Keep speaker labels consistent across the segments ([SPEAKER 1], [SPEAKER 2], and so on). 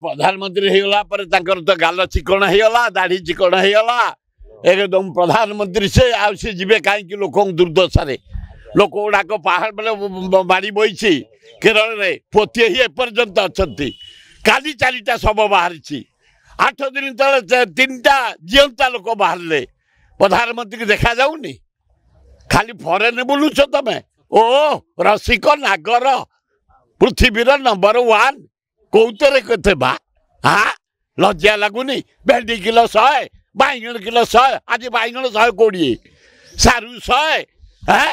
[SPEAKER 1] प्रधानमंत्री होगला तो गाल चिकण होगला दाढ़ी चिकण होगला एकदम प्रधानमंत्री से आसे जीवे कहीं लोक दुर्दशा लोक गुड़ाक पहाड़ बेले बाड़ी बही केरल में पोते ही एपर्यंत अच्छा काली 4टा शव बाहरी 8 दिन तले 3टा जीवंता लोक बाहर प्रधानमंत्री देखा जाऊनी खाली फरेन बुलुछ तमें ओ रसिक नागर पृथ्वीर नंबर 1 कौतरे कथे बा हाँ लज्जा लगुनि भेंडी किलो 100 बैगण किलो 100 आज बैगण 120 सारू 100 हाँ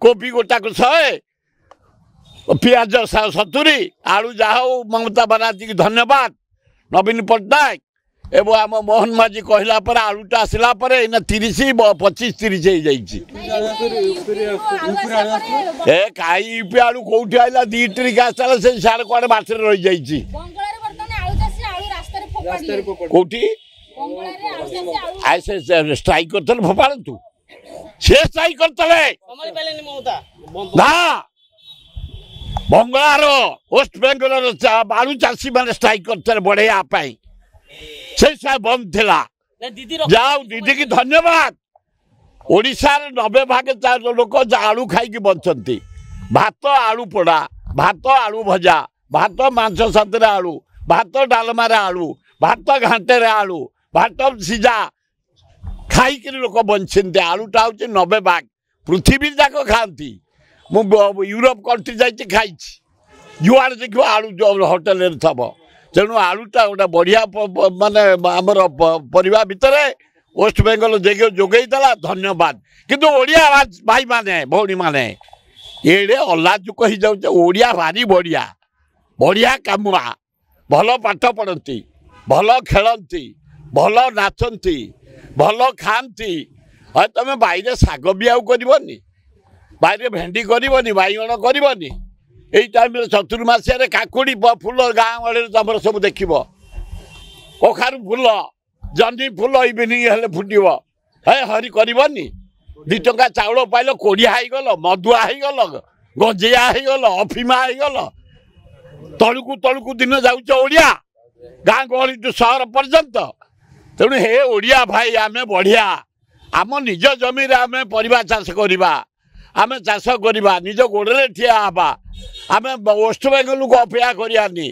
[SPEAKER 1] कोबी गोटा को 100 पियाज 70 आलू जहा ममता बनार्जी की धन्यवाद नवीन पट्टनायक एवं आम मोहन माझी कहला पर आलूटा आसला 30 25 30 हो जाइए कहीं यूपी आलू कौटी आइला 2 ट्रिक आसला से सारे कड़े बाटर रही जाइए कौटी से स्ट्राइक करते फोपाड़ू से स्ट्राइक करते ना बंगार वेस्ट बेंगल आलू चाषी मैंने स्ट्राइक करते बढ़े से बंद थिला जाओ दीदी की धन्यवाद ओडिशार 90 भाग लोक आलू खाई बंचती भात आलू पोड़ा भात आलू भजा भात मांस साथी आलू भात डालमार आलू भात घाटे आलू भात सीझा खाई लोक बंचते आलूटा हूँ 90 भाग पृथ्वी जाक खाती मुझे यूरोप कंट्री जाइए खाई जुआड़े देखो आलू होटेल थब तेणु आलूटा गोटे बढ़िया माने आमर परिवार भितर वेस्ट बेंगल जोगेला धन्यवाद किंतु ओडिया भाई माने भौणी माने ये अलाजुक हो जाऊे ओडिया भारी बढ़िया बढ़िया कामुआ भल पाठ पढ़ती भल खेलती भल नाचती भल खाती तुम बाहर शाग भी आउ करनी बाहर भेंडी करनी बैगण करनी यही टाइम चतुर्मासिया काकुड़ी फूल गाँ गड़े तुम सब देख कखारू फूल जन्नी फूल इवनिंग हेल्ले फुटब हे हरी करनी 2 टंका चाउल पाइल कोड़िया होगल मधुआ होगल गजेया होगल अफिमा होगल तलुकू दिन जाऊच ओडिया गाँ गहली सहर पर्यंत तेणु हे ओडिया भाई आमे बढ़िया आम निज जमी आमे परिबा चाष करवा आमे चाष करवा निज गोड़े ठिया हवा आमे वेस्ट बेंगल को अपेक्षा करानी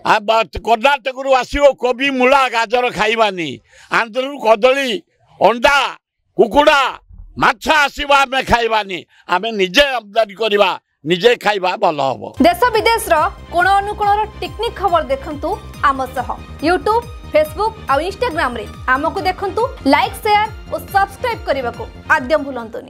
[SPEAKER 1] कर्णाटक आसो कोबी मूला गाजर खाइबानी आंध्र कदली अंडा कुकुड़ा माछ आसवा आमे खाइबानी आमे निजे आमदानी करवा निजे खाइबा भल हम
[SPEAKER 2] देश विदेश कोण अनुकोण टेक्निक खबर देखंतु आम सह यूट्यूब फेसबुक और इंस्टाग्राम रे आमको देखंतु लाइक शेयर और सब्सक्राइब करने को आद्यम भूलंतुनी।